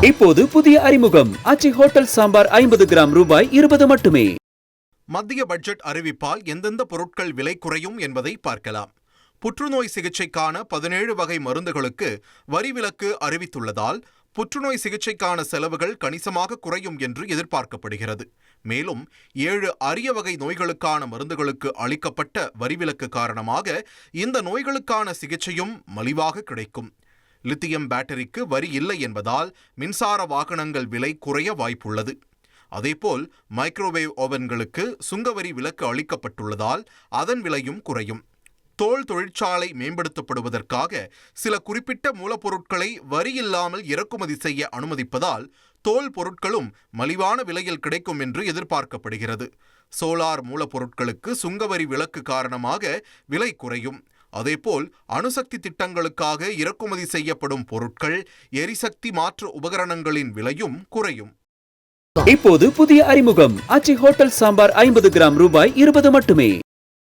இப்போது புதிய அறிமுகம் ஆச்சி ஹோட்டல் சாம்பார் 50 கிராம் ரூபாய் 20 மட்டுமே. மத்திய பட்ஜெட் அறிவிப்பால் எந்தெந்த பொருட்கள் விலை குறையும் என்பதை பார்க்கலாம். புற்றுநோய் சிகிச்சைக்கான 17 வகை மருந்துகளுக்கு வரி விலக்கு அறிவித்துள்ளதால் புற்றுநோய் சிகிச்சைக்கான செலவுகள் கணிசமாக குறையும் என்று எதிர்பார்க்கப்படுகிறது. மேலும் 7 அரிய வகை நோய்களுக்கான மருந்துகளுக்கு அளிக்கப்பட்ட வரி விலக்கு காரணமாக இந்த நோய்களுக்கான சிகிச்சையும் மலிவாக கிடைக்கும். லித்தியம் பேட்டரிக்கு வரி இல்லை என்பதால் மின்சார வாகனங்கள் விலை குறைய வாய்ப்புள்ளது. அதேபோல் மைக்ரோவேவ் ஓவன்களுக்கு சுங்கவரி விலக்கு அளிக்கப்பட்டுள்ளதால் அதன் விலையும் குறையும். தோல் தொழிற்சாலை மேம்படுத்தப்படுவதற்காக சில குறிப்பிட்ட மூலப்பொருட்களை வரி இல்லாமல் இறக்குமதி செய்ய அனுமதிப்பதால் தோல் பொருட்களும் மலிவான விலையில் கிடைக்கும் என்று எதிர்பார்க்கப்படுகிறது. சோலார் மூலப்பொருட்களுக்கு சுங்கவரி விலக்கு காரணமாக விலை குறையும். அதேபோல் அணுசக்தி திட்டங்களுக்காக இறக்குமதி செய்யப்படும் பொருட்கள், எரிசக்தி மாற்று உபகரணங்களின் விலையும் குறையும். இப்போது புதிய அறிமுகம் ஆச்சி ஹோட்டல் சாம்பார் 50 கிராம் ரூபாய் 20 மட்டுமே.